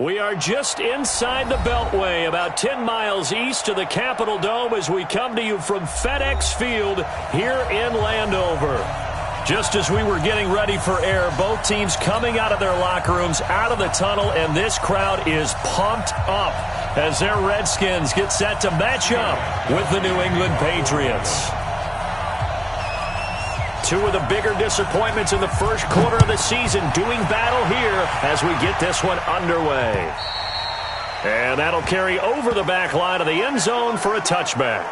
We are just inside the Beltway, about 10 miles east of the Capitol Dome as we come to you from FedEx Field here in Landover. Just as we were getting ready for air, both teams coming out of their locker rooms, out of the tunnel, and this crowd is pumped up as their Redskins get set to match up with the New England Patriots. Two of the bigger disappointments in the first quarter of the season doing battle here as we get this one underway. And that'll carry over the back line of the end zone for a touchback.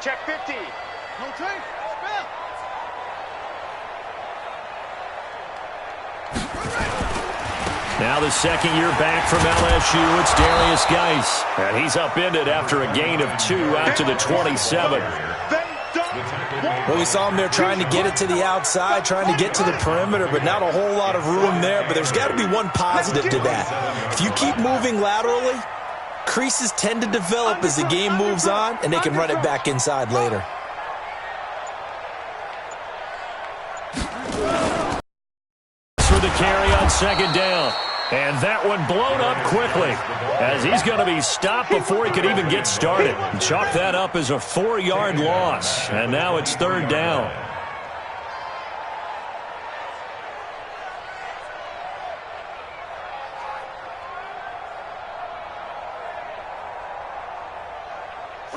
Check 50. No take. Now the second year back from LSU, it's Darius Geis. And he's upended after a gain of 2 out to the 27. Well, we saw him there trying to get it to the outside, trying to get to the perimeter, but not a whole lot of room there. But there's got to be one positive to that. If you keep moving laterally, creases tend to develop as the game moves on, and they can run it back inside later. For the carry on second down. And that one blown up quickly as he's going to be stopped before he could even get started. Chalk that up as a 4-yard loss. And now it's third down.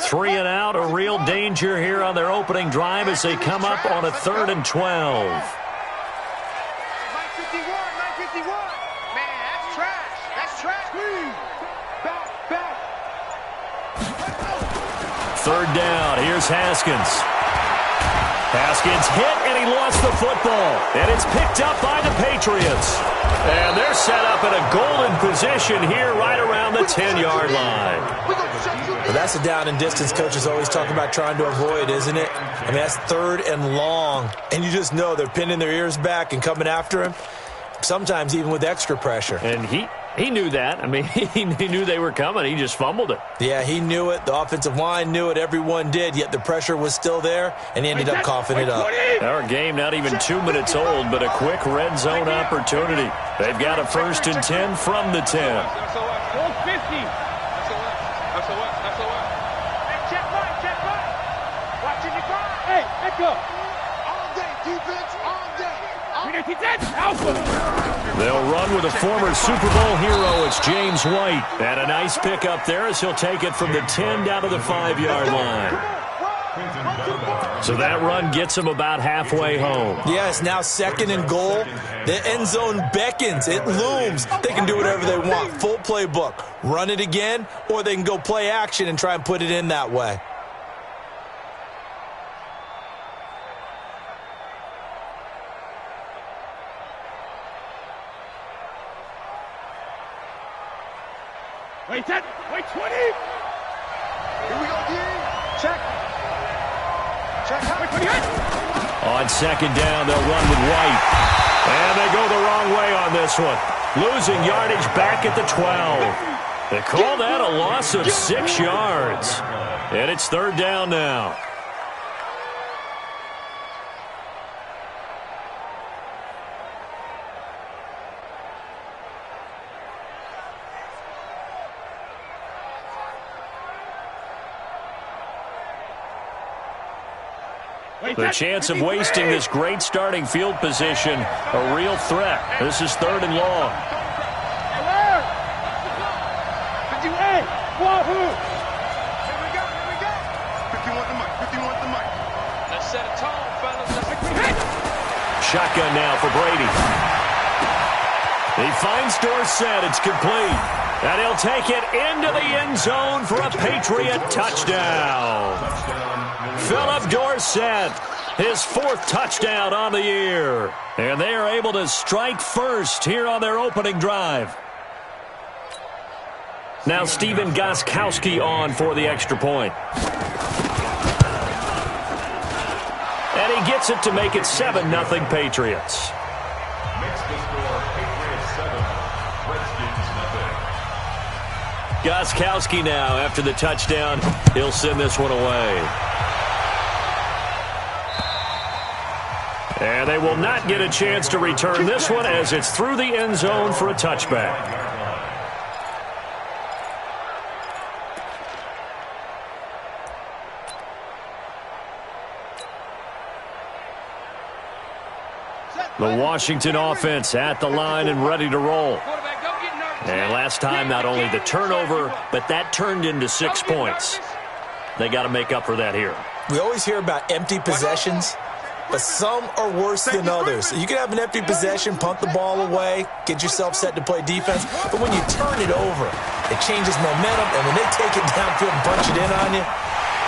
Three and out, a real danger here on their opening drive as they come up on a 3rd and 12. Third down, here's Haskins. Haskins hit, and he lost the football. And it's picked up by the Patriots. And they're set up in a golden position here right around the 10-yard line. Well, that's a down and distance coaches always talk about trying to avoid, isn't it? I mean, that's 3rd and long. And you just know they're pinning their ears back and coming after him, sometimes even with extra pressure. And he knew that. I mean, he knew they were coming. He just fumbled it. Yeah, he knew it. The offensive line knew it. Everyone did, yet the pressure was still there, and he ended up coughing it up. Our game not even 2 minutes old, but a quick red zone opportunity. They've got a 1st and 10 from the 10. They'll run with a former Super Bowl hero. It's James White. And a nice pickup there as he'll take it from the 10 down to the 5-yard line. So that run gets him about halfway home. Yeah, it's now 2nd and goal. The end zone beckons. It looms. They can do whatever they want. Full playbook. Run it again, or they can go play action and try and put it in that way. Wait 10, wait 20. Here we go, D. Check. Wait 28. On second down, they'll run with White. And they go the wrong way on this one. Losing yardage back at the 12. They call that a loss of 6 yards. And it's third down now. The chance of wasting this great starting field position, a real threat. This is 3rd and long. Wahoo! Here we go. 51 the mic. Let's set a tone, fellas. Shotgun now for Brady. He finds Dorsett. It's complete. And he'll take it into the end zone for a Patriot touchdown. Philip Dorsett, his 4th touchdown on the year. And they are able to strike first here on their opening drive. Now Steven Gostkowski on for the extra point. And he gets it to make it 7-0 Patriots. Makes the score Patriots 7, Redskins nothing. Gostkowski now, after the touchdown, he'll send this one away. And they will not get a chance to return this one as it's through the end zone for a touchback. The Washington offense at the line and ready to roll. And last time, not only the turnover, but that turned into 6 points. They got to make up for that here. We always hear about empty possessions, but some are worse than others. You can have an empty possession, punt the ball away, get yourself set to play defense, but when you turn it over, it changes momentum, and when they take it downfield and punch it in on you,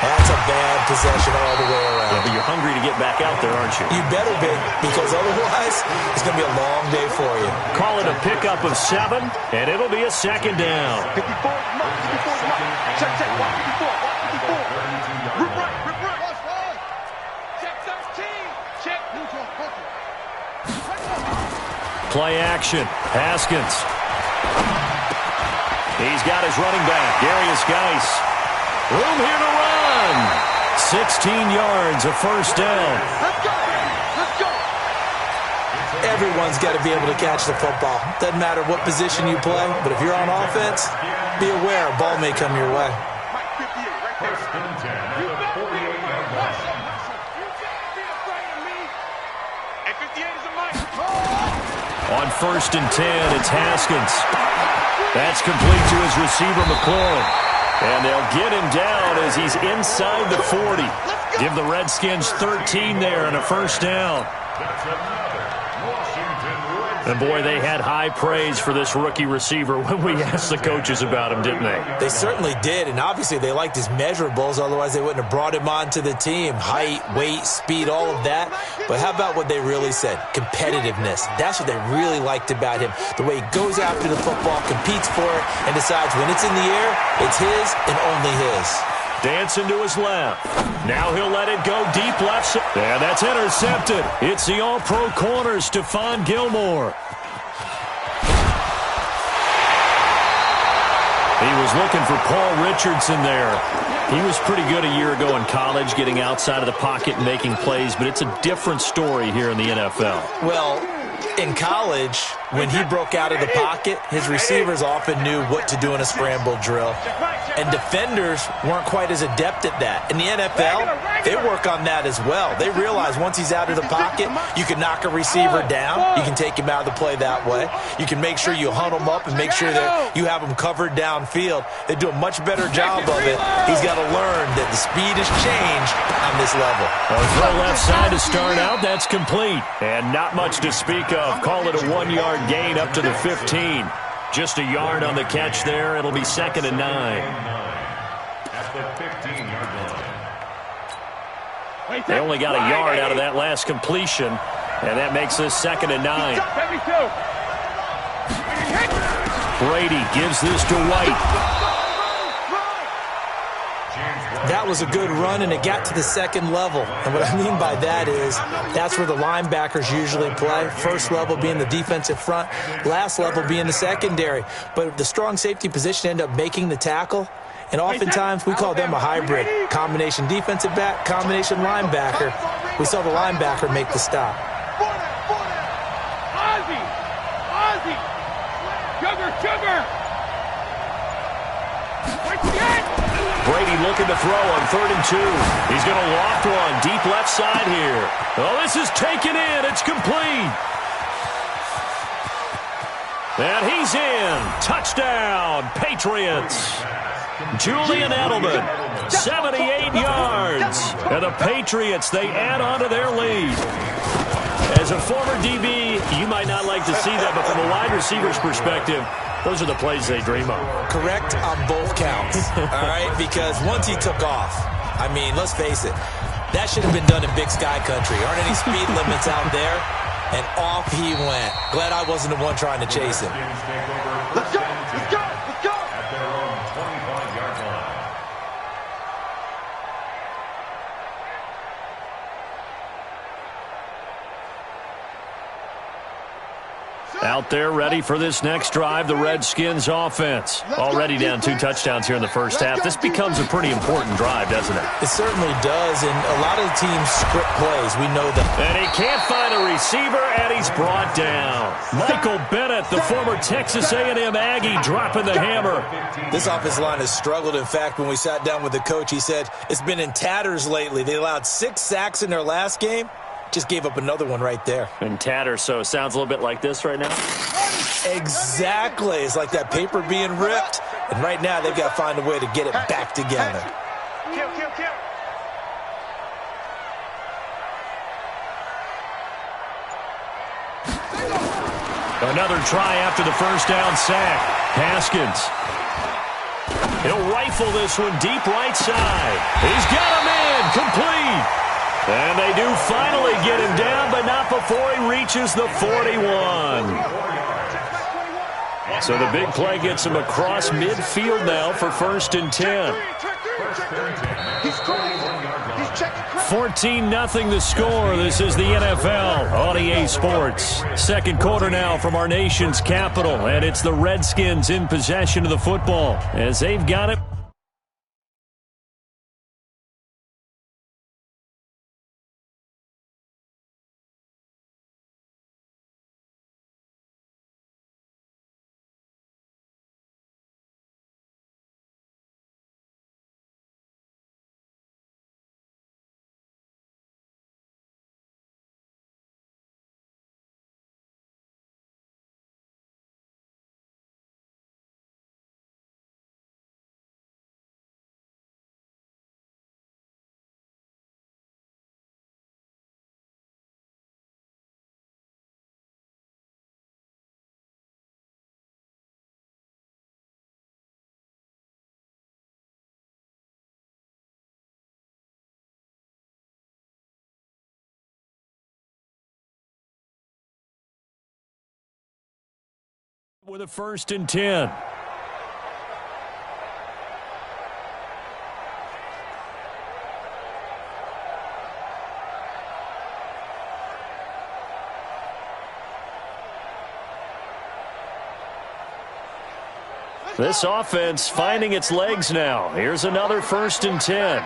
that's a bad possession all the way around. Yeah, but you're hungry to get back out there, aren't you? You better be, because otherwise it's going to be a long day for you. Call it a pickup of 7, and it'll be a second down. 54, check, watch 54. Rip right. Check 13, check. Play action, Haskins. He's got his running back, Darius Geis. Room here to run. 16 yards, a first down. Let's go. Everyone's got to be able to catch the football. Doesn't matter what position you play, but if you're on offense, be aware a ball may come your way. First and 10 at the 48-yard line. You can't be afraid of me. And 58 is a mic. On first and 10, it's Haskins. That's complete to his receiver, McLaurin. And they'll get him down as he's inside the 40. Give the Redskins 13 there and a first down. That's another Washington Redskins. And boy, they had high praise for this rookie receiver when we asked the coaches about him, didn't they? They certainly did, and obviously they liked his measurables, otherwise they wouldn't have brought him onto the team. Height, weight, speed, all of that. But how about what they really said? Competitiveness. That's what they really liked about him. The way he goes after the football, competes for it, and decides when it's in the air, it's his and only his. Dancing to his left. Now he'll let it go deep left. And that's intercepted. It's the all-pro corner, Stephon Gilmore. He was looking for Paul Richardson there. He was pretty good a year ago in college, getting outside of the pocket and making plays, but it's a different story here in the NFL. Well, in college, when he broke out of the pocket, his receivers often knew what to do in a scramble drill. And defenders weren't quite as adept at that. In the NFL, they work on that as well. They realize once he's out of the pocket, you can knock a receiver down. You can take him out of the play that way. You can make sure you hunt him up and make sure that you have him covered downfield. They do a much better job of it. He's got to learn that the speed has changed on this level. A throw left side to start out. That's complete. And not much to speak of. Call it a 1-yard gain up to the 15. Just a yard on the catch there. It'll be 2nd and 9. At the 15-yard line. They only got a yard out of that last completion, and that makes this 2nd and 9. Brady gives this to White. That was a good run, and it got to the second level. And what I mean by that is that's where the linebackers usually play. First level being the defensive front, last level being the secondary. But the strong safety position ended up making the tackle, and oftentimes we call them a hybrid. Combination defensive back, combination linebacker. We saw the linebacker make the stop. Ozzy! Sugar! Brady looking to throw on 3rd and 2. He's going to loft one deep left side here. Oh, this is taken in. It's complete. And he's in. Touchdown, Patriots. Julian Edelman, 78 yards. And the Patriots, they add on to their lead. As a former DB, you might not like to see that, but from a wide receiver's perspective, those are the plays they dream of. Correct on both counts, all right? Because once he took off, I mean, let's face it, that should have been done in Big Sky Country. Aren't any speed limits out there? And off he went. Glad I wasn't the one trying to chase him. Let's go! there ready for this next drive, the Redskins offense. Already down 2 touchdowns here in the first half. This becomes a pretty important drive, doesn't it? It certainly does, and a lot of teams script plays. We know that. And he can't find a receiver, and he's brought down. Michael Bennett, the former Texas A&M Aggie, dropping the hammer. This offensive line has struggled. In fact, when we sat down with the coach, he said it's been in tatters lately. They allowed 6 sacks in their last game. Just gave up another one right there. In tatters, so it sounds a little bit like this right now? Exactly. It's like that paper being ripped. And right now, they've got to find a way to get it back together. Kill. Another try after the first down sack. Haskins. He'll rifle this one deep right side. He's got him in. Complete. And they do finally get him down, but not before he reaches the 41. So the big play gets him across midfield now for 1st and 10. 14-0 the score. This is the NFL on EA Sports. Second quarter now from our nation's capital, and it's the Redskins in possession of the football as they've got it. With a 1st and 10. This offense finding its legs now. Here's another 1st and 10.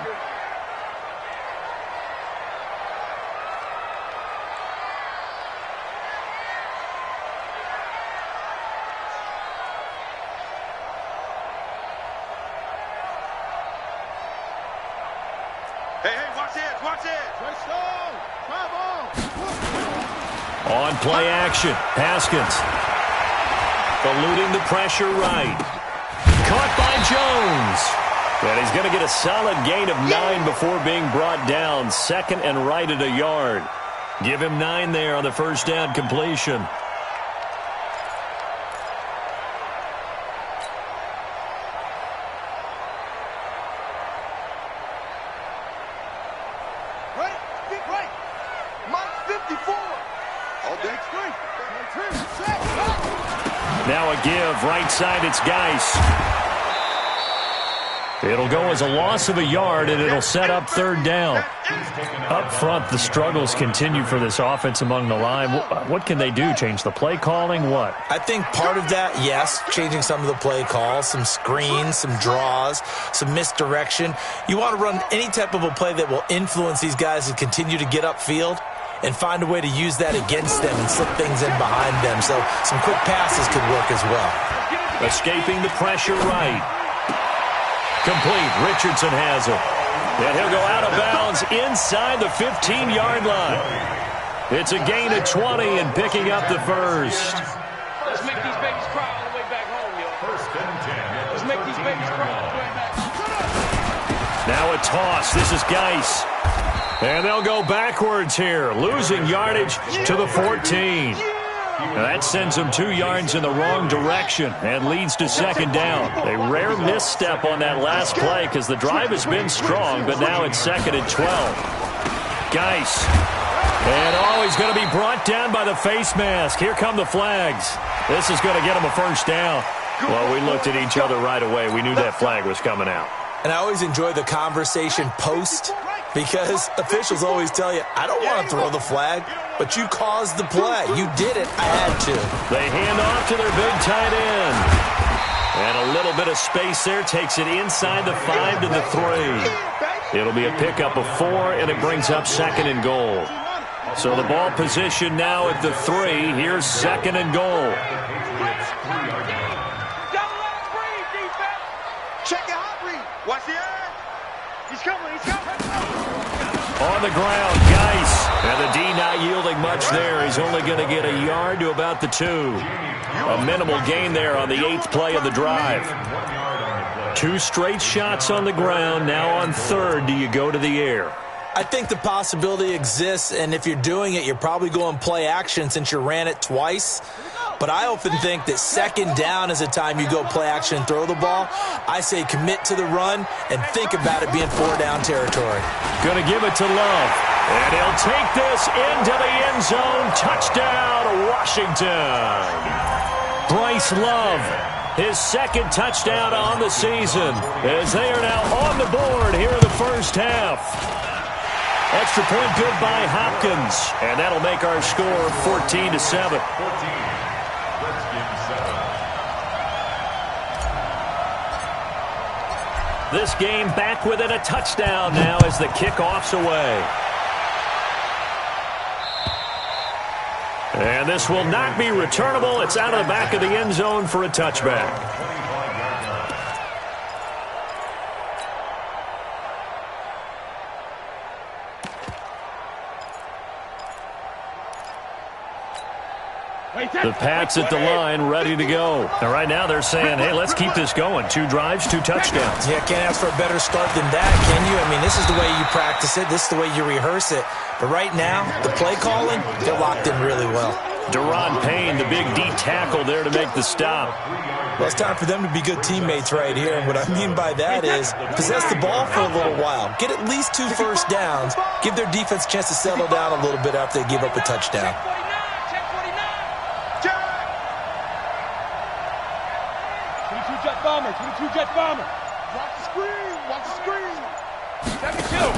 On play action, Haskins. Eluding the pressure right. Caught by Jones. And he's going to get a solid gain of 9 before being brought down. 2nd and right at a yard. Give him 9 there on the first down completion. Now a give, right side, it's Geis. It'll go as a loss of a yard, and it'll set up 3rd down. Up front, the struggles continue for this offense among the line. What can they do? Change the play calling? What? I think part of that, yes, changing some of the play calls, some screens, some draws, some misdirection. You want to run any type of a play that will influence these guys to continue to get upfield and find a way to use that against them and slip things in behind them. So some quick passes could work as well. Escaping the pressure right. Complete. Richardson has it. And he'll go out of bounds inside the 15-yard line. It's a gain of 20 and picking up the first. Let's make these babies cry all the way back home, yo. 1st and 10. Let's make these babies cry all the way back. Now a toss. This is Geis. And they'll go backwards here, losing yardage to the 14. That sends them 2 yards in the wrong direction and leads to 2nd down. A rare misstep on that last play because the drive has been strong, but now it's 2nd and 12. Geis. And he's going to be brought down by the face mask. Here come the flags. This is going to get him a 1st down. Well, we looked at each other right away. We knew that flag was coming out. And I always enjoy the conversation post Because officials always tell you, I don't want to throw the flag, but you caused the play. You did it. I had to. They hand off to their big tight end. And a little bit of space there takes it inside the 5 to the 3. It'll be a pickup of 4, and it brings up 2nd and goal. So the ball position now at the 3. Here's 2nd and goal. Check your hot read. Watch the air. He's coming. He's coming. On the ground, Geis. And the D not yielding much there. He's only going to get a yard to about the 2. A minimal gain there on the 8th play of the drive. 2 straight shots on the ground. Now on 3rd, do you go to the air? I think the possibility exists, and if you're doing it, you're probably going play action since you ran it twice. But I often think that 2nd down is a time you go play action and throw the ball. I say commit to the run and think about it being 4-down territory. Going to give it to Love. And he'll take this into the end zone. Touchdown, Washington. Bryce Love, his 2nd touchdown on the season, as they are now on the board here in the first half. Extra point good by Hopkins. And that'll make our score 14-7. This game back within a touchdown now as the kickoff's away. And this will not be returnable. It's out of the back of the end zone for a touchback. The Pats at the line, ready to go. And right now they're saying, hey, let's keep this going. 2 drives, 2 touchdowns. Yeah, can't ask for a better start than that, can you? I mean, this is the way you practice it. This is the way you rehearse it. But right now, the play calling, they're locked in really well. Deron Payne, the big D tackle there to make the stop. Well, it's time for them to be good teammates right here. And what I mean by that is possess the ball for a little while. Get at least 2 first downs. Give their defense a chance to settle down a little bit after they give up a touchdown. 22-jet bomber. Watch the screen. Watch the screen. 72.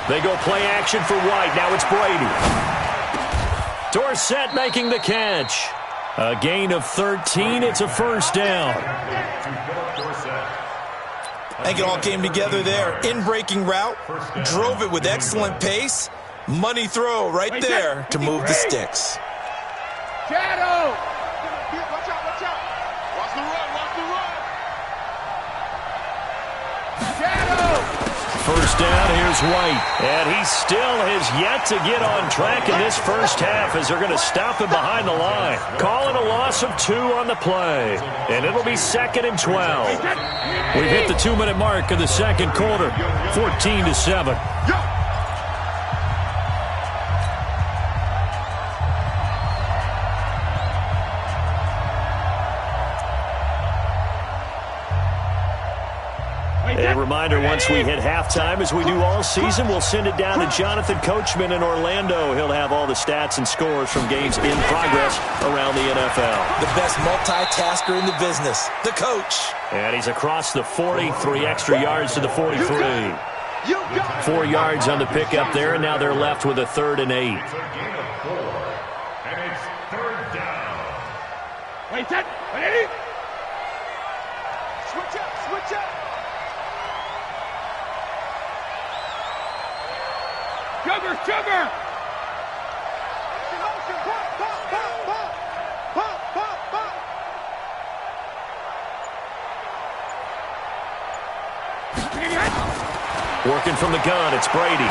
They go play action for White. Now it's Brady. Dorsett making the catch. A gain of 13. It's a first down. I think it all came together there. In-breaking route. Drove it with excellent pace. Money throw right there to move the sticks. Shadow. Watch out. Watch out. Watch the run. Watch the run. Shadow. First down, here's White. And he still has yet to get on track in this first half as they're going to stop him behind the line. Calling a loss of 2 on the play. And it'll be 2nd and 12. We've hit the 2-minute mark of the second quarter. 14-7. A reminder, once we hit halftime, as we do all season, we'll send it down to Jonathan Coachman in Orlando. He'll have all the stats and scores from games in progress around the NFL. The best multitasker in the business, the coach. And he's across the 40, 3 extra yards to the 43. 4 yards on the pickup there, and now they're left with a 3rd and 8. It's a gain of 4, and it's 3rd down. Wait, that. Ready? Switch up. Switch up. Sugar! Working from the gun, it's Brady.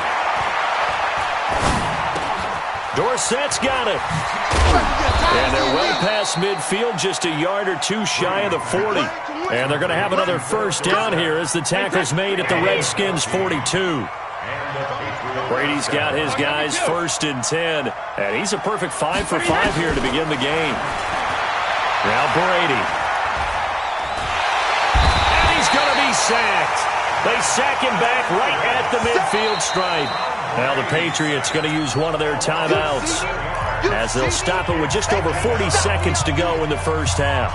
Dorsett's got it. And they're well past midfield, just a yard or 2 shy of the 40. And they're going to have another first down here as the tackle's made at the Redskins' 42. Brady's got his guys 1st and 10, and he's a perfect 5 for 5 here to begin the game. Now Brady. And he's going to be sacked. They sack him back right at the midfield stripe. Now the Patriots going to use one of their timeouts as they'll stop it with just over 40 seconds to go in the first half.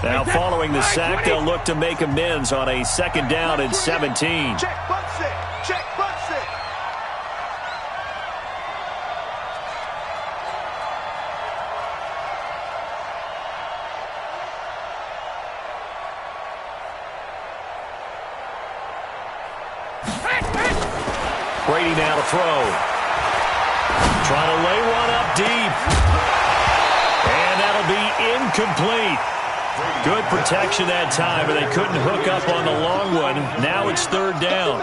Now following the sack, they'll look to make amends on a 2nd down and 17. Check, butt set. Check, butt set. Brady now to throw. Trying to lay one up deep. And that'll be incomplete. Good protection that time, but they couldn't hook up on the long one. Now it's 3rd down.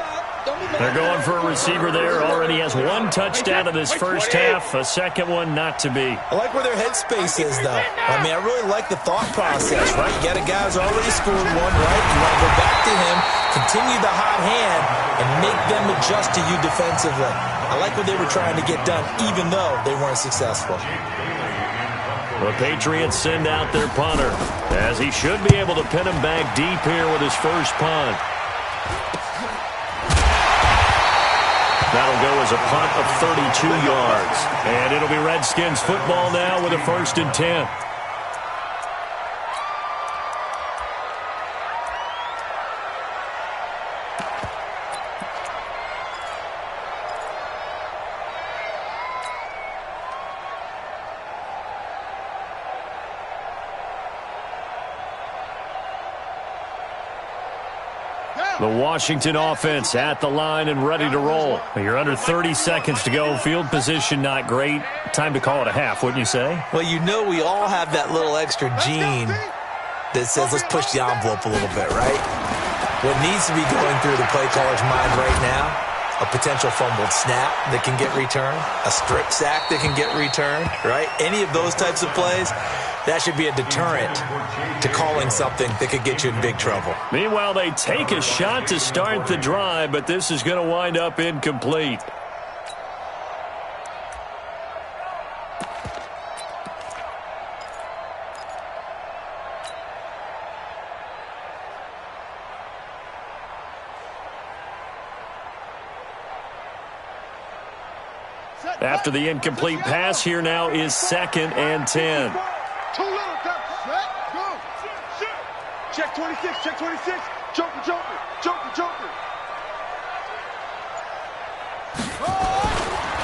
They're going for a receiver there. Already has 1 touchdown in this first half. A second one not to be. I like where their headspace is, though. I mean, I really like the thought process, right? You got a guy who's already scored one, right? You want to go back to him, continue the hot hand, and make them adjust to you defensively. I like what they were trying to get done, even though they weren't successful. The Patriots send out their punter, as he should be able to pin him back deep here with his first punt. That'll go as a punt of 32 yards. And it'll be Redskins football now with a 1st and 10. The Washington offense at the line and ready to roll. You're under 30 seconds to go. Field position not great. Time to call it a half, wouldn't you say? Well, you know we all have that little extra gene that says let's push the envelope a little bit, right? What needs to be going through the play caller's mind right now, a potential fumbled snap that can get returned, a strip sack that can get returned, right? Any of those types of plays, that should be a deterrent to calling something that could get you in big trouble. Meanwhile, they take a shot to start the drive, but this is going to wind up incomplete. After the incomplete pass, here now is 2nd and 10. Too little, set, go. Check 26, check 26. Joker, joker, joker, joker.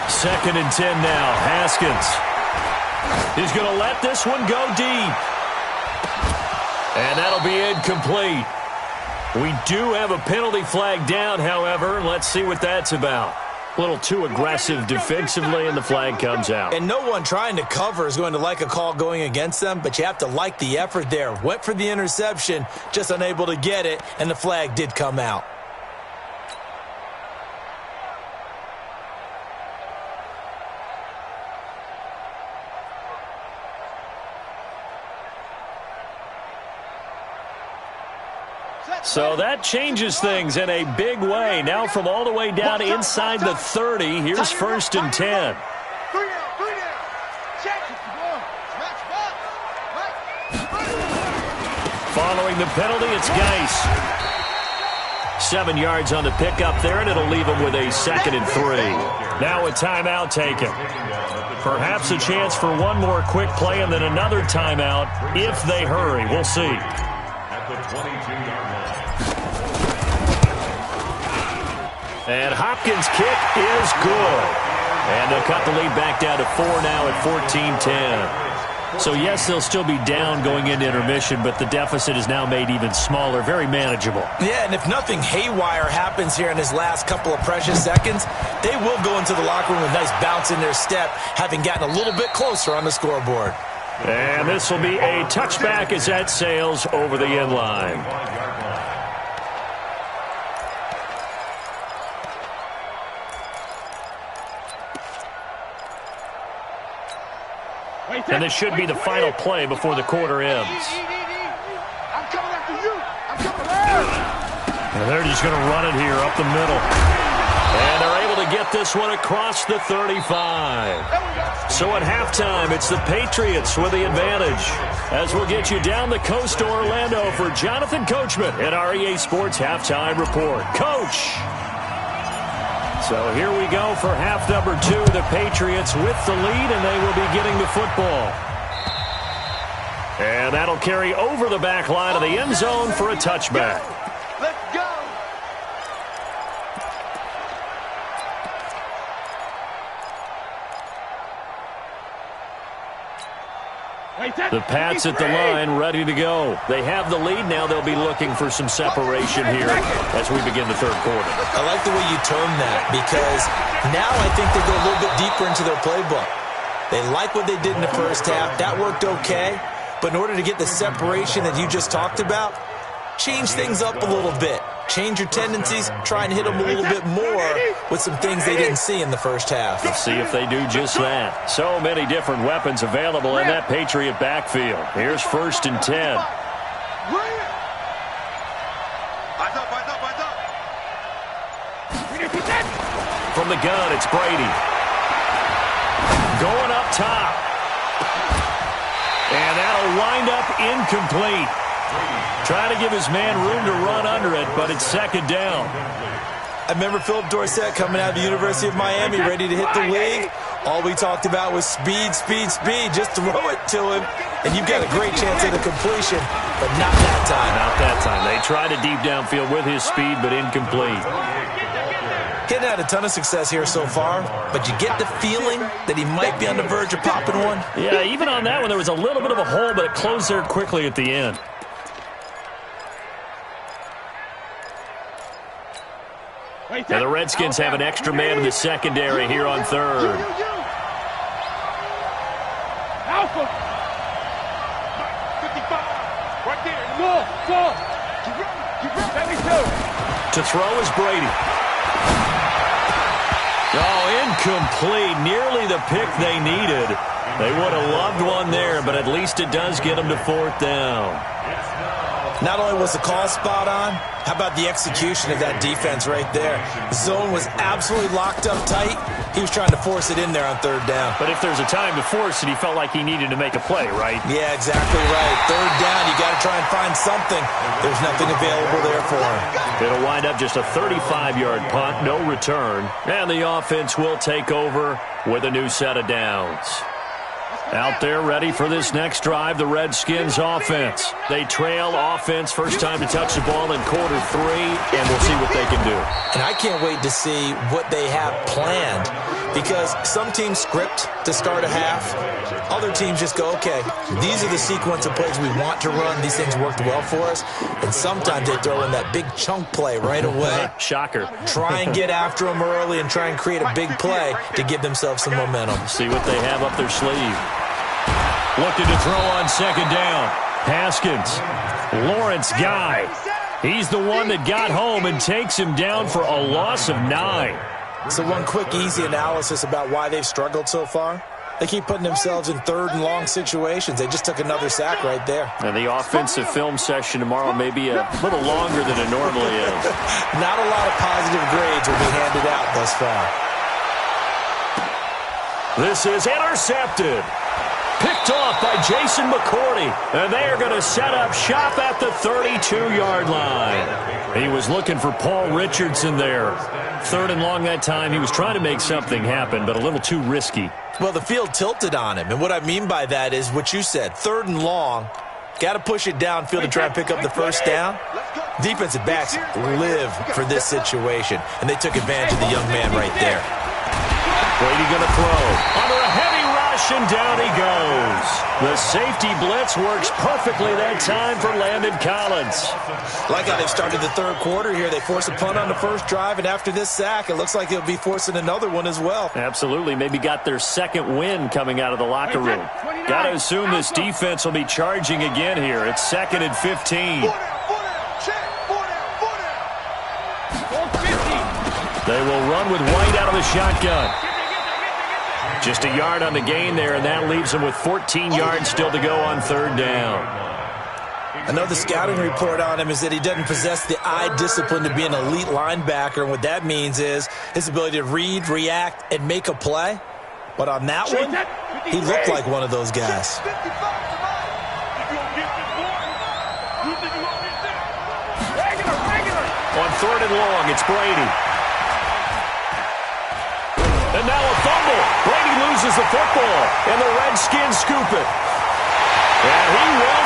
2nd and 10 now. Haskins. He's going to let this one go deep. And that'll be incomplete. We do have a penalty flag down, however. Let's see what that's about. A little too aggressive defensively, and the flag comes out. And no one trying to cover is going to like a call going against them, but you have to like the effort there. Went for the interception, just unable to get it, and the flag did come out. So that changes things in a big way. Now from all the way down inside the 30, here's 1st and 10. Following the penalty, it's Geis. 7 yards on the pickup there, and it'll leave him with a 2nd and 3. Now a timeout taken. Perhaps a chance for one more quick play and then another timeout if they hurry. We'll see. At the 22-yard line. And Hopkins' kick is good. And they'll cut the lead back down to 4 now at 14-10. So, yes, they'll still be down going into intermission, but the deficit is now made even smaller, very manageable. Yeah, and if nothing haywire happens here in his last couple of precious seconds, they will go into the locker room with a nice bounce in their step, having gotten a little bit closer on the scoreboard. And this will be a touchback as that sails over the end line. And this should be the final play before the quarter ends. I'm coming after you. I'm coming after you. And they're just going to run it here up the middle. And they're able to get this one across the 35. So at halftime, it's the Patriots with the advantage. As we'll get you down the coast to Orlando for Jonathan Coachman at our EA Sports Halftime Report. Coach! So here we go for half number 2. The Patriots with the lead, and they will be getting the football. And that'll carry over the back line of the end zone for a touchback. Let's go. The Pats at the line, ready to go. They have the lead. Now they'll be looking for some separation here as we begin the third quarter. I like the way you term that, because now I think they go a little bit deeper into their playbook. They like what they did in the first half. That worked okay. But in order to get the separation that you just talked about, change things up a little bit. Change your tendencies, try and hit them a little bit more with some things they didn't see in the first half. Let's see if they do just that. So many different weapons available in that Patriot backfield. Here's 1st and 10. Eyes up, eyes up, eyes up. From the gun, it's Brady. Going up top. And that'll wind up incomplete. Trying to give his man room to run under it, but it's 2nd down. I remember Philip Dorsett coming out of the University of Miami, ready to hit the league. All we talked about was speed, speed, speed. Just throw it to him, and you've got a great chance at a completion, but not that time. Not that time. They tried a deep downfield with his speed, but incomplete. Getting had a ton of success here so far, but you get the feeling that he might be on the verge of popping one. Yeah, even on that one, there was a little bit of a hole, but it closed there quickly at the end. Now the Redskins have an extra man in the secondary here on 3rd. Alpha. 55. Right there. To throw is Brady. Oh, incomplete. Nearly the pick they needed. They would have loved one there, but at least it does get them to 4th down. Not only was the call spot on, how about the execution of that defense right there? The zone was absolutely locked up tight. He was trying to force it in there on 3rd down. But if there's a time to force it, he felt like he needed to make a play, right? Yeah, exactly right. 3rd down, you got to try and find something. There's nothing available there for him. It'll wind up just a 35-yard punt, no return. And the offense will take over with a new set of downs. Out there ready for this next drive, the Redskins offense. They trail offense, first time to touch the ball in quarter 3, and we'll see what they can do. And I can't wait to see what they have planned, because some teams script to start a half. Other teams just go, okay, these are the sequence of plays we want to run. These things worked well for us. And sometimes they throw in that big chunk play right away. Shocker. Try and get after them early and try and create a big play to give themselves some momentum. See what they have up their sleeve. Looking to throw on 2nd down. Haskins. Lawrence Guy. He's the one that got home and takes him down for a loss of 9. So one quick, easy analysis about why they've struggled so far. They keep putting themselves in 3rd and long situations. They just took another sack right there. And the offensive film session tomorrow may be a little longer than it normally is. Not a lot of positive grades will be handed out thus far. This is intercepted. Picked off by Jason McCourty. And they are going to set up shop at the 32-yard line. He was looking for Paul Richardson there. 3rd and long that time. He was trying to make something happen, but a little too risky. Well, the field tilted on him. And what I mean by that is what you said. 3rd and long. Got to push it downfield to try and pick up the 1st down. Defensive backs live for this situation. And they took advantage of the young man right there. Brady going to throw. Under a heavy rush, and down he goes. The safety blitz works perfectly that time for Landon Collins. Like how they've started the 3rd quarter here. They force a punt on the first drive, and after this sack, it looks like they'll be forcing another one as well. Absolutely. Maybe got their 2nd win coming out of the locker room. Got to assume this defense will be charging again here. It's 2nd and 15. They will run with White out of the shotgun. Just a yard on the gain there, and that leaves them with 14 yards still to go on 3rd down. I know the scouting report on him is that he doesn't possess the eye discipline to be an elite linebacker, and what that means is his ability to read, react, and make a play. But on that one, he looked like one of those guys. On 3rd and long, it's Brady. And now a fumble. Brady loses the football, and the Redskins scoop it. And he won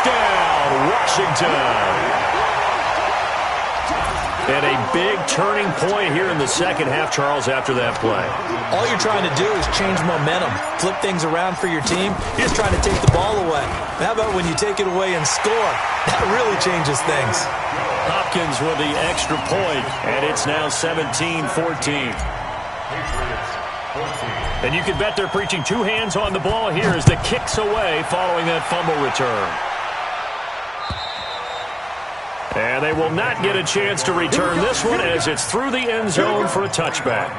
Touchdown, Washington. And a big turning point here in the second half, Charles, after that play. All you're trying to do is change momentum, flip things around for your team. You're just trying to take the ball away. How about when you take it away and score? That really changes things. Hopkins with the extra point, and it's now 17-14. And you can bet they're preaching two hands on the ball here as the kick's away following that fumble return. And they will not get a chance to return this one as it's through the end zone for a touchback.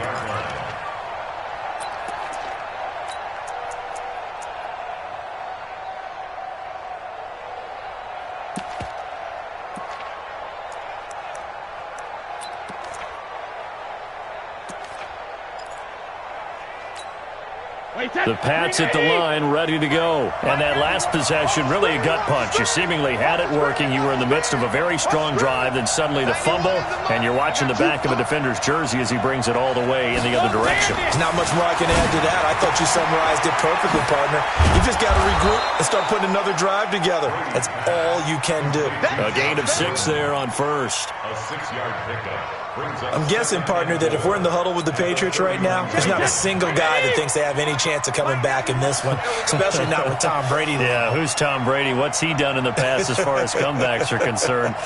The Pats at the line, ready to go. And that last possession, really a gut punch. You seemingly had it working. You were in the midst of a very strong drive. Then suddenly the fumble, and you're watching the back of a defender's jersey as he brings it all the way in the other direction. There's not much more I can add to that. I thought you summarized it perfectly, partner. You just got to regroup and start putting another drive together. That's all you can do. A gain of 6 there on first. A 6-yard pickup. I'm guessing, partner, that if we're in the huddle with the Patriots right now, there's not a single guy that thinks they have any chance of coming back in this one, especially not with Tom Brady. Yeah, who's Tom Brady? What's he done in the past as far as comebacks are concerned?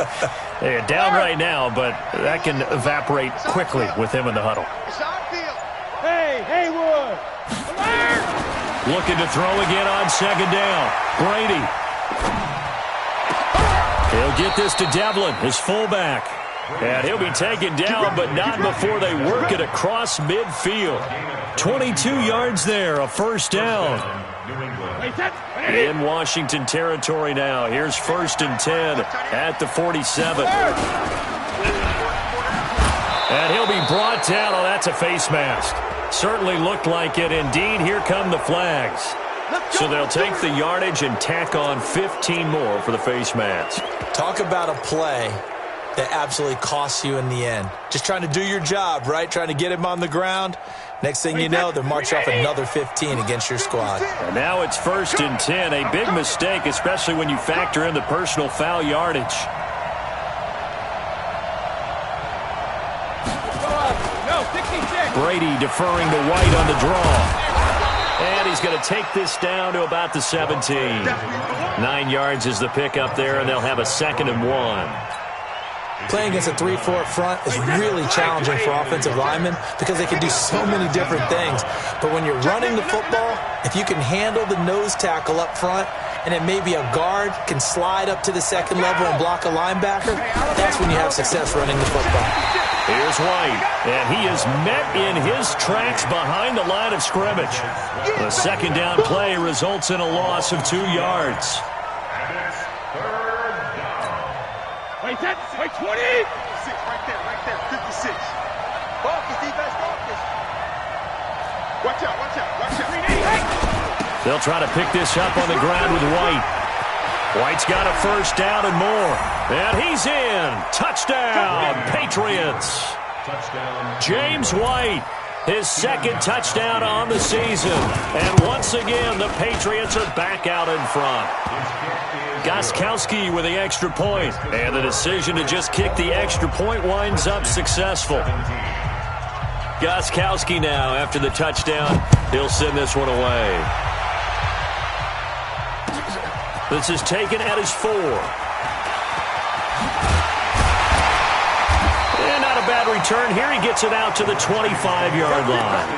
They're down right now, but that can evaporate quickly with him in the huddle. Hey, Haywood! Looking to throw again on second down. Brady. He'll get this to Devlin, his fullback. And he'll be taken down, but not before they work it across midfield. 22 yards there, a first down. In Washington territory now. Here's 1st and 10 at the 47. And he'll be brought down. Oh, that's a face mask. Certainly looked like it. Indeed, here come the flags. So they'll take the yardage and tack on 15 more for the face mask. Talk about a play that absolutely costs you in the end. Just trying to do your job, right? Trying to get him on the ground. Next thing you know, they're marching off another 15 against your squad. And now it's 1st and 10. A big mistake, especially when you factor in the personal foul yardage. Brady deferring to White on the draw. And he's going to take this down to about the 17. 9 yards is the pickup there, and they'll have a 2nd and 1. Playing against a 3-4 front is really challenging for offensive linemen because they can do so many different things. But when you're running the football, if you can handle the nose tackle up front and then maybe a guard can slide up to the second level and block a linebacker, that's when you have success running the football. Here's White, and he is met in his tracks behind the line of scrimmage. The second down play results in a loss of 2 yards. Wait, 20! 56, right there, 56. Focus, defense, focus. Watch out. They'll try to pick this up on the ground with White. White's got a first down and more. And he's in. Touchdown, Patriots. Touchdown. James White, his 2nd touchdown on the season. And once again, the Patriots are back out in front. Gostkowski with the extra point. And the decision to just kick the extra point winds up successful. Gostkowski now, after the touchdown, he'll send this one away. This is taken at his 4. And not a bad return here. He gets it out to the 25-yard line.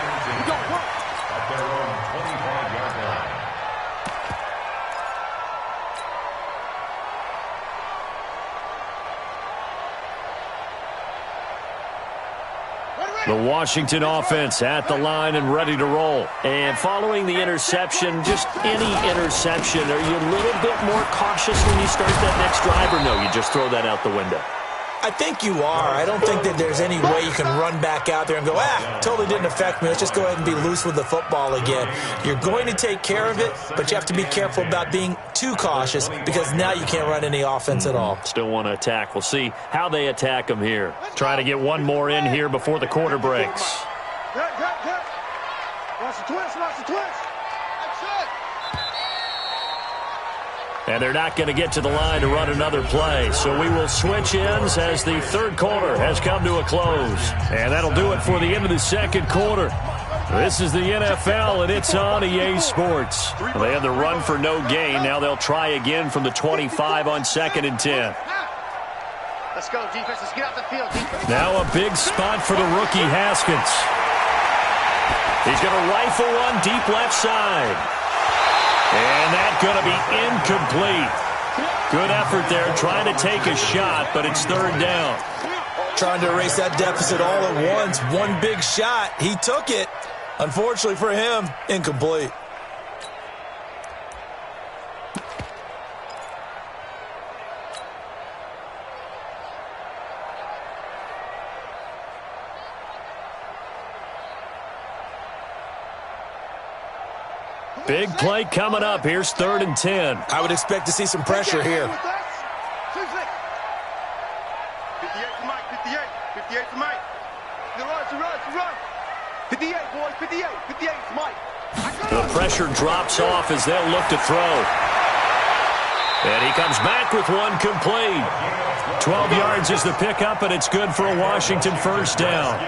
The Washington offense at the line and ready to roll. And following the interception, just any interception, are you a little bit more cautious when you start that next drive, or no, you just throw that out the window? I think you are. I don't think that there's any way you can run back out there and go, totally didn't affect me. Let's just go ahead and be loose with the football again. You're going to take care of it, but you have to be careful about being too cautious because now you can't run any offense at all. Still want to attack. We'll see how they attack them here. Trying to get one more in here before the quarter breaks. Watch the twist. That's it. And they're not going to get to the line to run another play. So we will switch ends as the third quarter has come to a close. And that'll do it for the end of the second quarter. This is the NFL, and it's on EA Sports. They had the run for no gain. Now they'll try again from the 25 on 2nd and 10. Let's go, defense. Let's get out the field, defense. Now a big spot for the rookie Haskins. He's going to rifle one deep left side. And that's going to be incomplete. Good effort there trying to take a shot, but it's third down. Trying to erase that deficit all at once. One big shot. He took it. Unfortunately for him, incomplete. Big play coming up. Here's 3rd and 10. I would expect to see some pressure here. 58 for Mike, 58. 58 for Mike. The run. 58, boys, 58. 58 for Mike. The pressure drops off as they'll look to throw. And he comes back with one complete. 12 yards is the pickup, and it's good for a Washington first down.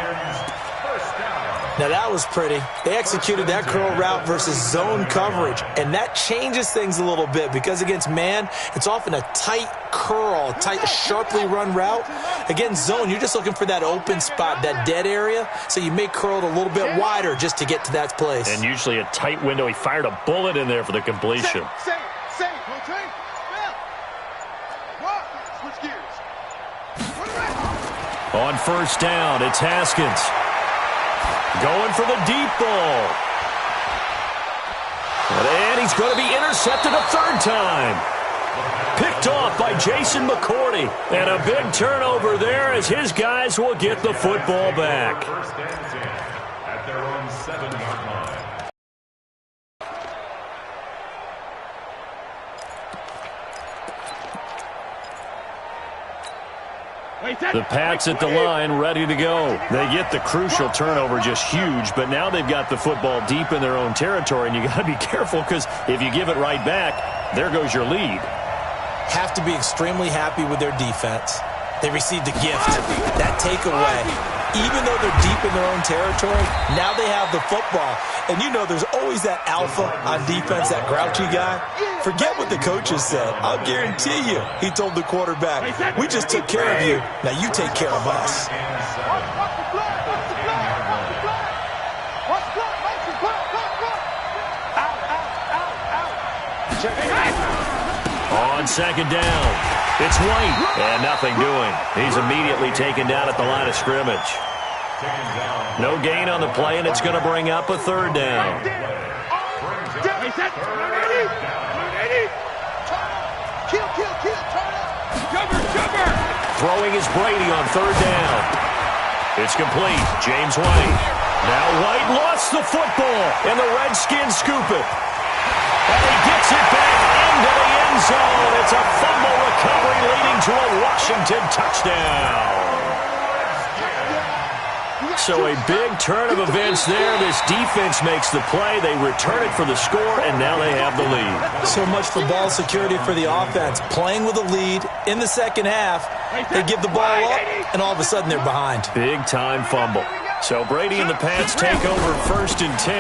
Now, that was pretty. They executed that curl route versus zone coverage, and that changes things a little bit because against man, it's often a tight curl, tight, sharply run route. Against zone, you're just looking for that open spot, that dead area, so you may curl it a little bit wider just to get to that place. And usually a tight window. He fired a bullet in there for the completion. Save, rotate, switch gears. On first down, it's Haskins. Going for the deep ball. And he's going to be intercepted a third time. Picked off by Jason McCourty. And a big turnover there as his guys will get the football back. First and 10 at their own 7-yard line. The Pats at the line, ready to go. They get the crucial turnover, just huge, but now they've got the football deep in their own territory, and you got to be careful because if you give it right back, there goes your lead. Have to be extremely happy with their defense. They received a gift, that takeaway. Even though they're deep in their own territory, now they have the football. And you know there's always that alpha on defense, that grouchy guy. Forget what the coaches said. I'll guarantee you, he told the quarterback, we just took care of you. Now you take care of us. On second down, it's White, and nothing doing. He's immediately taken down at the line of scrimmage. No gain on the play, and it's going to bring up a third down. Throwing is Brady on third down. It's complete. James White. Now White lost the football, and the Redskins scoop it. And he gets it back into the end zone. It's a fumble recovery leading to a Washington touchdown. So a big turn of events there. This defense makes the play. They return it for the score, and now they have the lead. So much for ball security for the offense. Playing with a lead in the second half, they give the ball up, and all of a sudden they're behind. Big-time fumble. So Brady and the Pats take over 1st and 10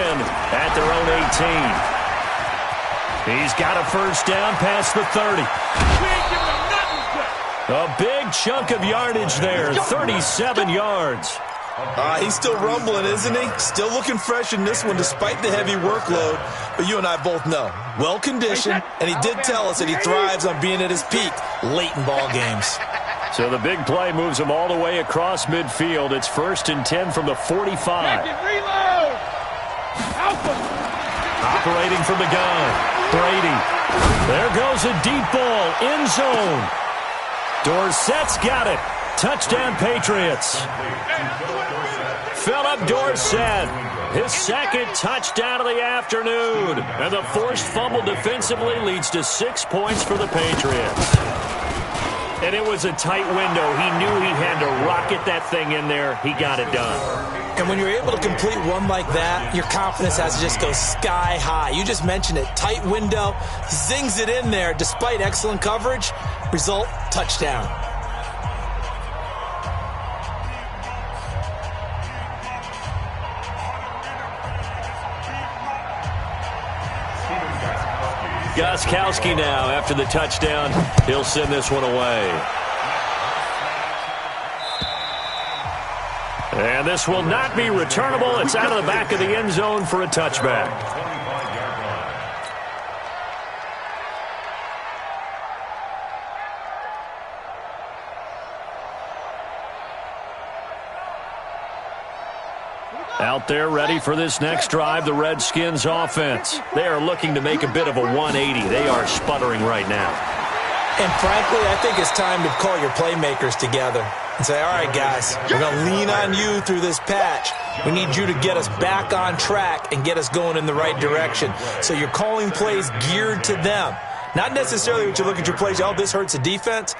at their own 18. He's got a first down past the 30. A big chunk of yardage there, 37 yards. He's still rumbling, isn't he? Still looking fresh in this one despite the heavy workload. But you and I both know, well-conditioned, and he did tell us that he thrives on being at his peak late in ball games. So the big play moves him all the way across midfield. It's 1st and 10 from the 45. Operating from the gun, Brady. There goes a deep ball, end zone. Dorsett's got it. Touchdown, Patriots. Philip Dorsett, his second touchdown of the afternoon. And the forced fumble defensively leads to 6 points for the Patriots. And it was a tight window. He knew he had to rocket that thing in there. He got it done. And when you're able to complete one like that, your confidence has to just go sky high. You just mentioned it. Tight window, zings it in there despite excellent coverage. Result, touchdown. Gostkowski now after the touchdown. He'll send this one away. And this will not be returnable. It's out of the back of the end zone for a touchback. Out there ready for this next drive, the Redskins offense. They are looking to make a bit of a 180. They are sputtering right now. And frankly, I think it's time to call your playmakers together and say, all right, guys, we're going to lean on you through this patch. We need you to get us back on track and get us going in the right direction. So you're calling plays geared to them. Not necessarily what you look at your plays, oh, this hurts the defense.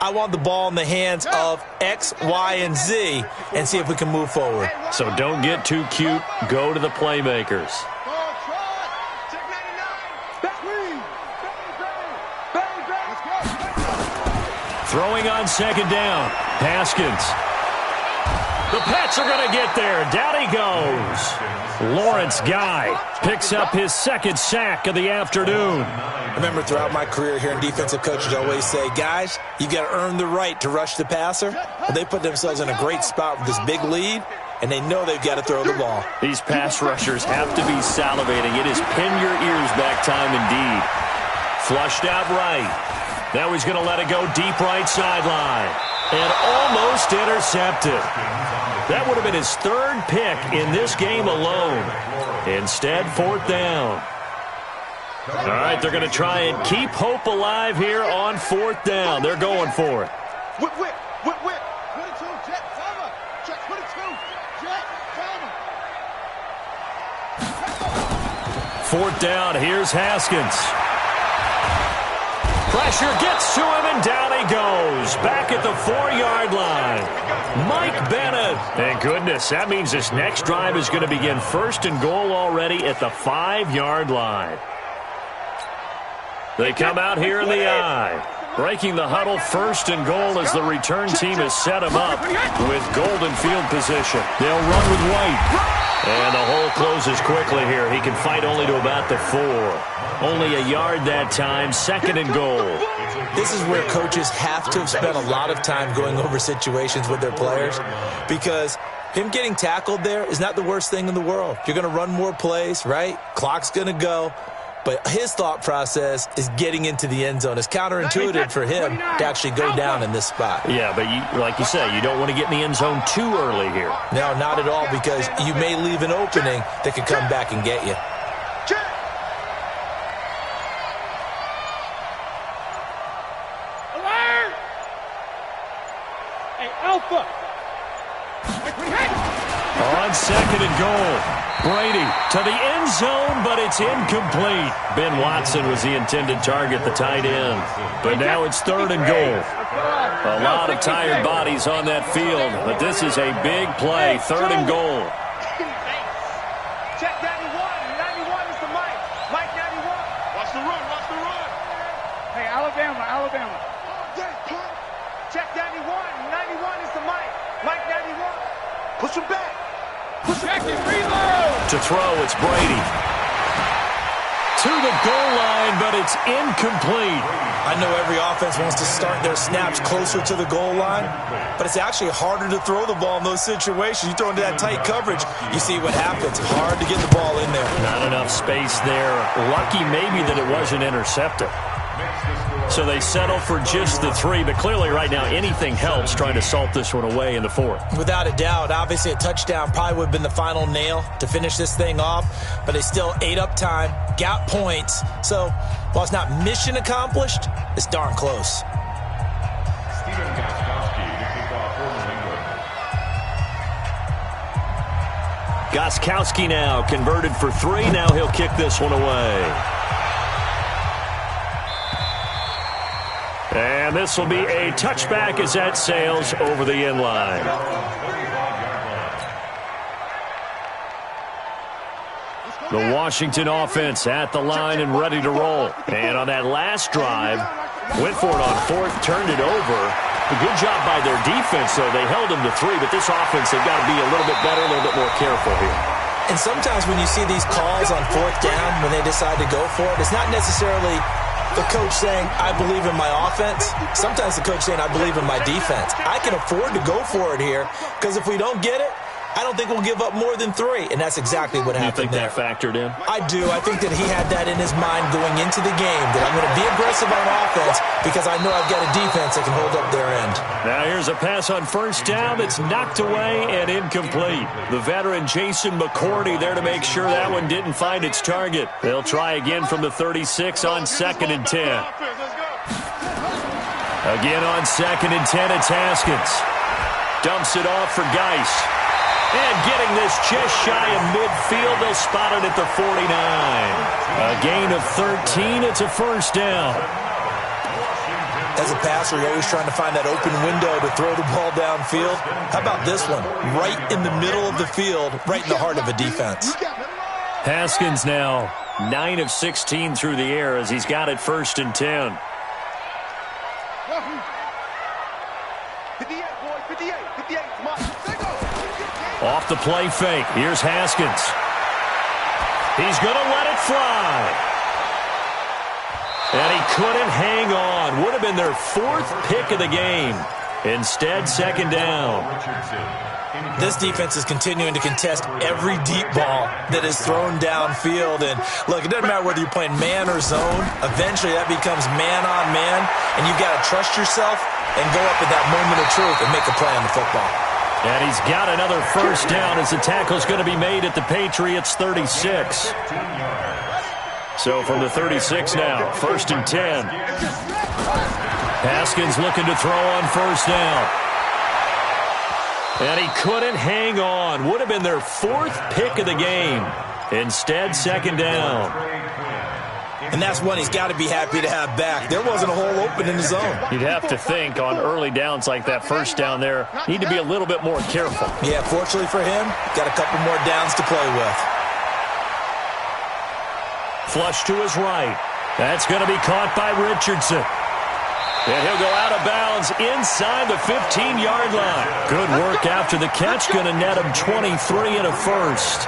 I want the ball in the hands of X, Y, and Z and see if we can move forward. So don't get too cute. Go to the playmakers. Throwing on second down. Haskins. The Pats are going to get there. Down he goes. Lawrence Guy picks up his second sack of the afternoon. I remember throughout my career here in defensive coaches always say, guys, you got to earn the right to rush the passer. Well, they put themselves in a great spot with this big lead, and they know they've got to throw the ball. These pass rushers have to be salivating. It is pin your ears back time indeed. Flushed out right. Now he's going to let it go deep right sideline. And almost intercepted. That would have been his third pick in this game alone. Instead, fourth down. All right, they're going to try and keep hope alive here on fourth down. They're going for it. Whip. 22, jet, cover. Jet, 22, jet, cover. Fourth down, here's Haskins. Pressure gets to him, and down he goes. Back at the 4-yard line. Mike Bennett. Thank goodness. That means this next drive is going to begin first and goal already at the 5-yard line. They come out here in the I. Breaking the huddle, first and goal as the return team has set him up with golden field position. They'll run with White. And the hole closes quickly here. He can fight only to about the 4. Only a yard that time, second and goal. This is where coaches have to have spent a lot of time going over situations with their players, because him getting tackled there is not the worst thing in the world. You're going to run more plays, right? Clock's going to go. But his thought process is getting into the end zone. It's counterintuitive for him to actually go down in this spot. Yeah, but like you say, you don't want to get in the end zone too early here. No, not at all, because you may leave an opening that could come back and get you. Alert! Hey, Alpha! On second and goal. Brady to the end zone, but it's incomplete. Ben Watson was the intended target, the tight end. But now it's third and goal. A lot of tired bodies on that field, but this is a big play. Third and goal. Check 91. 91 is the Mike. Mike 91. Watch the run. Hey, Alabama. Check 91. 91 is the Mike. Mike 91. Push him back. Check it, reload. To throw, it's Brady. To the goal line, but it's incomplete. I know every offense wants to start their snaps closer to the goal line, but it's actually harder to throw the ball in those situations. You throw into that tight coverage, you see what happens. Hard to get the ball in there. Not enough space there. Lucky maybe that it wasn't intercepted. So they settle for just the 3, but clearly right now anything helps trying to salt this one away in the 4th. Without a doubt, obviously a touchdown probably would have been the final nail to finish this thing off, but they still ate up time, got points. So while it's not mission accomplished, it's darn close. Gostkowski now converted for 3. Now he'll kick this one away. And this will be a touchback as that sails over the end line. The Washington offense at the line and ready to roll. And on that last drive, went for it on fourth, turned it over. A good job by their defense, though. They held them to 3, but this offense, they've got to be a little bit better, a little bit more careful here. And sometimes when you see these calls on fourth down, when they decide to go for it, it's not necessarily the coach saying, I believe in my offense. Sometimes the coach saying, I believe in my defense. I can afford to go for it here because if we don't get it, I don't think we'll give up more than 3, and that's exactly what happened there. You think that factored in? I do. I think that he had that in his mind going into the game, that I'm going to be aggressive on offense because I know I've got a defense that can hold up their end. Now here's a pass on first down that's knocked away and incomplete. The veteran Jason McCourty there to make sure that one didn't find its target. They'll try again from the 36 on 2nd and 10. Again on 2nd and 10, it's Haskins. Dumps it off for Geis. And getting this just shy of midfield, they'll spot it at the 49. A gain of 13, it's a first down. As a passer, you're always trying to find that open window to throw the ball downfield. How about this one? Right in the middle of the field, right in the heart of a defense. Haskins now 9 of 16 through the air as he's got it 1st and 10. 58, boy, 58, 58, come on. Off the play fake. Here's Haskins. He's going to let it fly. And he couldn't hang on. Would have been their 4th pick of the game. Instead, 2nd down. This defense is continuing to contest every deep ball that is thrown downfield. And, look, it doesn't matter whether you're playing man or zone. Eventually, that becomes man on man. And you've got to trust yourself and go up at that moment of truth and make a play on the football. And he's got another first down as the tackle's going to be made at the Patriots' 36. So from the 36 now, 1st and 10. Haskins looking to throw on first down. And he couldn't hang on. Would have been their 4th pick of the game. Instead, 2nd down. And that's one he's got to be happy to have back. There wasn't a hole open in the zone. You'd have to think on early downs like that first down there, need to be a little bit more careful. Yeah, fortunately for him, got a couple more downs to play with. Flush to his right. That's going to be caught by Richardson. And he'll go out of bounds inside the 15-yard line. Good work after the catch. Going to net him 23 and a first.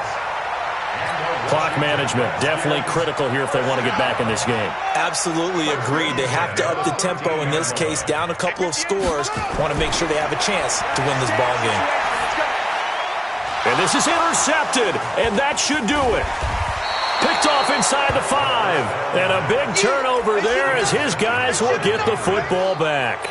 Clock management definitely critical here if they want to get back in this game. Absolutely agreed. They have to up the tempo in this case, down a couple of scores. Want to make sure they have a chance to win this ball game. And this is intercepted, and that should do it. Picked off inside the 5. And a big turnover there as his guys will get the football back.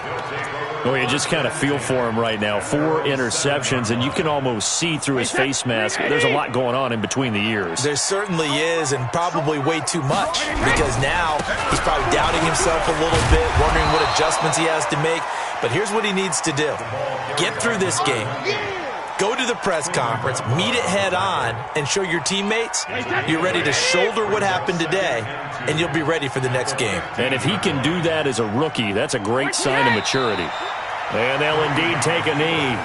Well, you just kind of feel for him right now. 4 interceptions, and you can almost see through his face mask. There's a lot going on in between the ears. There certainly is, and probably way too much, because now he's probably doubting himself a little bit, wondering what adjustments he has to make. But here's what he needs to do. Get through this game. Go to the press conference, meet it head on, and show your teammates you're ready to shoulder what happened today, and you'll be ready for the next game. And if he can do that as a rookie, that's a great sign of maturity. And they'll indeed take a knee.